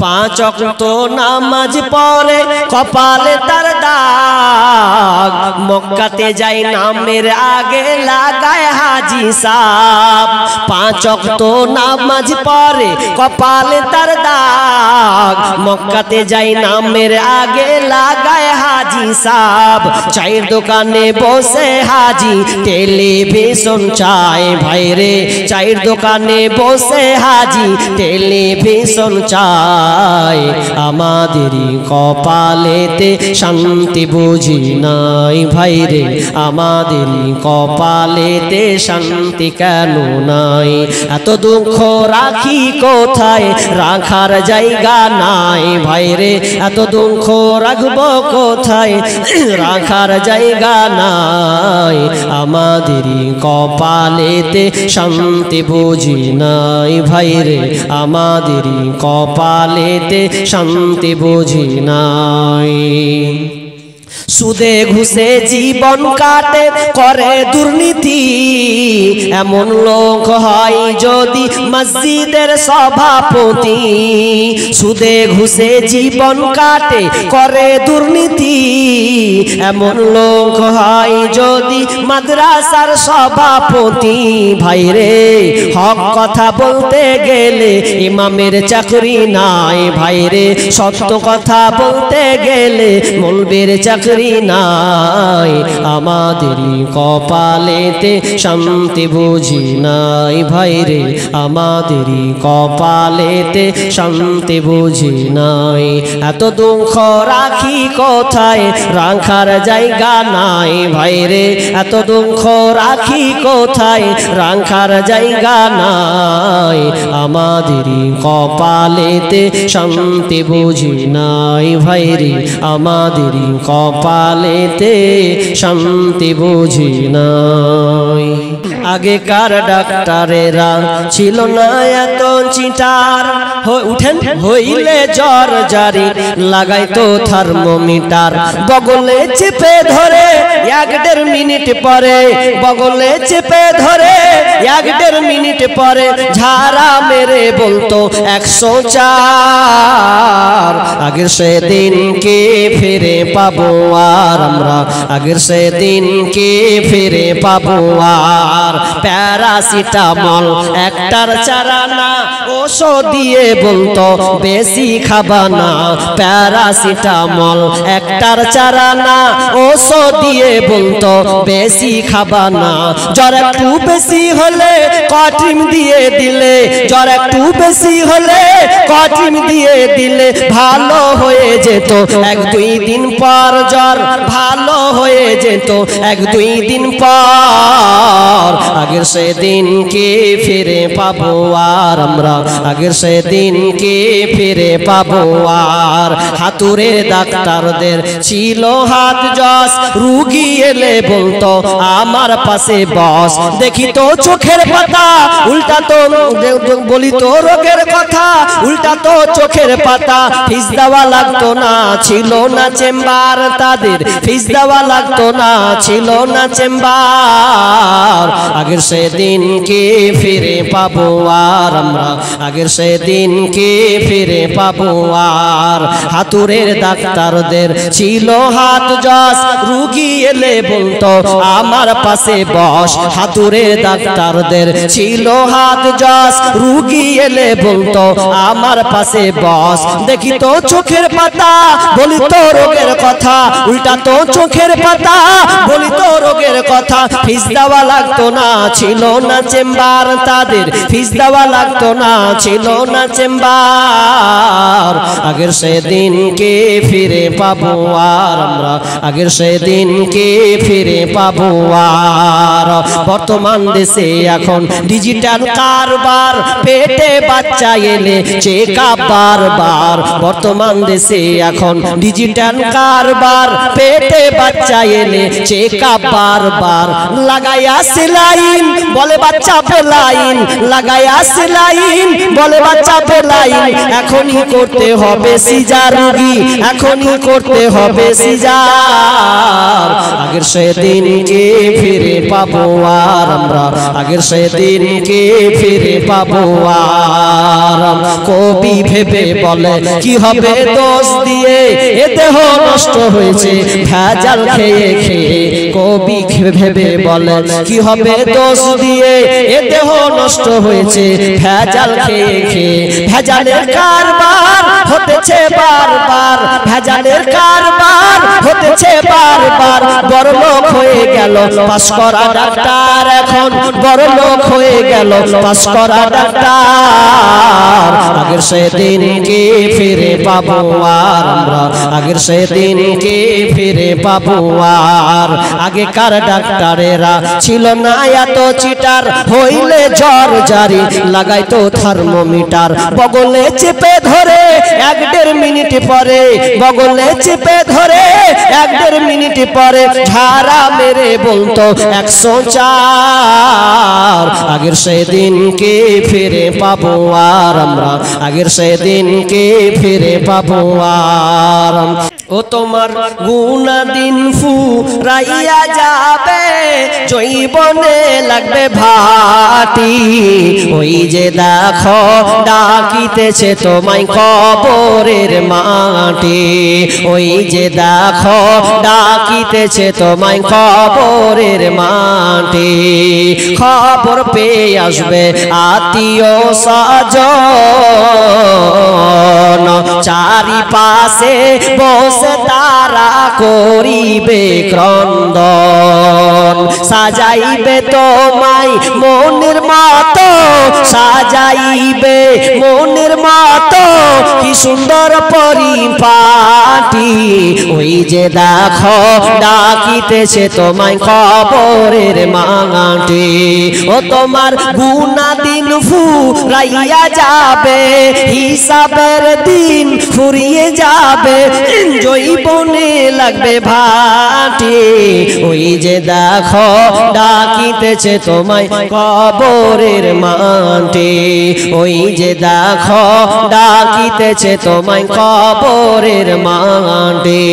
पाँच वक्त नामाज पढ़े कपाले तार दाग मक्काते जाई नामेर आगे लागाय हाजी साहब पाँच वक्त नामाज पढ़े कपाले तार दाग मक्काते जाई नामेर आगे लागाय हाजी साहब चाয়ের দোকানে বসে হাজি টেলিভিশন চায় ভাই রে চায়ের দোকানে বসে হাজি টেলিভিশন চায় আমাদেরই কপালেতে শান্তি বুঝি নাই ভাই রে আমাদেরই কপালেতে শান্তি কেন নাই এত দুঃখ রাখি কোথায় রাখার জায়গা নাই ভাই রে এত দুঃখ রাখবো কোথায় রাখার জায়গা নাই আমাদেরই কপালেতে শান্তি বুঝি নাই ভাই রে আমাদেরই কপালেতে শান্তি বুঝি নাই সুদে ঘুষে জীবন কাটে করে দুর্নীতি এমন লোক হয় যদি মসজিদের সভাপতি সুদে ঘুষে জীবন কাটে করে দুর্নীতি এমন লোক হয় যদি মাদ্রাসার সভাপতি ভাই রে হক কথা বলতে গেলে ইমামের চাকরি নাই ভাই রে সত্য কথা বলতে গেলে মৌলবীর চাকরি নাই আমাদেরই কপালেতে শান্তি বুঝি নাই ভাই রে আমাদেরই কপালেতে শান্তি বুঝি নাই এত দুঃখ রাখি কোথায় রাখার জায়গা নাই ভাই রে এত দুঃখ রাখি কোথায় রাখার জায়গা নাই আমাদেরই কপালেতে শান্তি বুঝি নাই ভাই রে আমাদেরই কপালেতে শান্তি বুঝি নাই আগেকার ডাক্তারেরা ছিল না এত চিটার উঠেন হইলে জ্বর জারি লাগাইতো থার্মোমিটার বগলে চেপে ধরে 1-1.5 মিনিট পরে বগলে চেপে ধরে 1-1.5 মিনিট পরে ঝাড়া মেরে বলতো 104 আগের সেদিন কে ফিরে পাবো আর আমরা আগের সেদিন কে ফিরে পাবো আর প্যারাসিটামল একটার চারা না ওষুধ দিয়ে বলতো বেশি খাবা না প্যারাসিটামল একটার চারা না ওষুধ দিয়ে বলতো বেশি খাবা না জ্বর একটু বেশি হলে কট্রিম দিয়ে দিলে জ্বর একটু বেশি হলে কট্রিম দিয়ে দিলে ভালো হয়ে যেত 1-2 দিন পর জ্বর ভালো হয়ে যেত 1-2 দিন পর আগের সেদিন কে ফিরে পাবো আর আমরা আগের সেদিন কে ফিরে পাবো আর হাতুড়ে ডাক্তারদের ছিল হাত জস রুগী এলে বলতো আমার পাশে বস দেখি তো চোখের পাতা উল্টা তো বলি তো রোগের কথা উল্টা তো চোখের পাতা ফিস দেওয়া লাগতো না ছিল না চেম্বার তাদের ফিস দেওয়া লাগতো না ছিল না চেম্বার আগের সেদিন কে ফিরে পাবো আর আমরা আগের সেদিন কে ফিরে পাবো আর হাতুড়ের ডাক্তারদের ছিল হাত জস রুগী এলে বলতো আমার পাশে বস হাতুড়ের ডাক্তারদের ছিল হাত জস রুগী এলে বলতো আমার পাশে বস দেখি তো চোখের পাতা বলি তো রোগের কথা উল্টা তো চোখের পাতা বলি তো রোগের কথা ফিস দেওয়া লাগতো না ছিল না চেম্বার তাদের ফিস দেওয়া লাগতো না ছিল না চেম্বার আগের সেদিন কে ফিরে পাবো আর আমরা আগের সেদিন কে ফিরে পাবো আর বর্তমান দেশে এখন ডিজিটাল কারবার পেটে বাচ্চা এলে চেকআপ বারবার বর্তমান দেশে এখন ডিজিটাল কারবার পেটে বাচ্চা এলে চেকআপ বারবার লাগায়া সেলাইন বলে বাচ্চা বেলাইন লাগায়া সেলাইন বলে বাচ্চা বেলাইন এখনই করতে করতে হবে সিজার রোগী, এখনই করতে হবে সিজার। আগের সেদিনকে ফিরে পাবো আর আমরা, আগের সেদিনকে ফিরে পাবো আর। কবি ভেবে বলে কি হবে দোষ দিয়ে, এ দেহ নষ্ট হয়েছে ভেজাল খেয়ে খেয়ে। কবি ভেবে বলে কি হবে দোষ দিয়ে, এ দেহ নষ্ট হয়েছে ভেজাল খেয়ে খেয়ে। ভেজালের কারবার হতেছে বারবার, ভেজালের কারবার হতেছে বারবার। বড়লোক হয়ে গেল পাস করা ডাক্তার, এখন বড়লোক হয়ে গেল পাস করা ডাক্তার। আগের সেদিনকে ফিরে পাবো আর আমরা, আগের সেদিনকে ফিরে পাবো আর। আগেকার ডাক্তারেরা ছিল না এত চিটার, হইলে জ্বর জারি লাগাইতো থার্মোমিটার। বগলে চেপে ধরে 1-1.5 মিনিট পরে, বগলে চেপে ধরে 1-1.5 মিনিট পরে ঝাড়া মেরে বলতো 104। আগের সেদিনকে ফিরে পাবো আর আমরা, আগের সেদিনকে ফিরে পাবো আর। ও তোমার গুনা দিন ফুরাইয়া যাবে, জৈবনে লাগবে ভাটি। ওই যে দেখো ডাকিতেছে তোমায় কবরের মাটি, ওই যে দেখো ডাকিতেছে তোমায় কবরের মাটি। খবর পেয়ে আসবে আত্মীয় স্বজন, চারিপাশে বসে তারা করিবে ক্রন্দন। সাজাইবে তোমায় মনের মতো, সাজাইবে মনের মতো কি সুন্দর পরিপাটি। ওই যে দেখো ডাকিতেছে তোমায় কবরের মাটি। ও তোমার গুনা দিন ফুরাইয়া যাবে, হিসাবের দিন ফুরিয়ে যাবে, জৈবনে লাগবে ভাটি। ওই যে দেখো ডাকিতেছে তোমায় কবরের মাটি, ওই যে দেখো ডাকিতেছে তোমায় কবরের মাটি।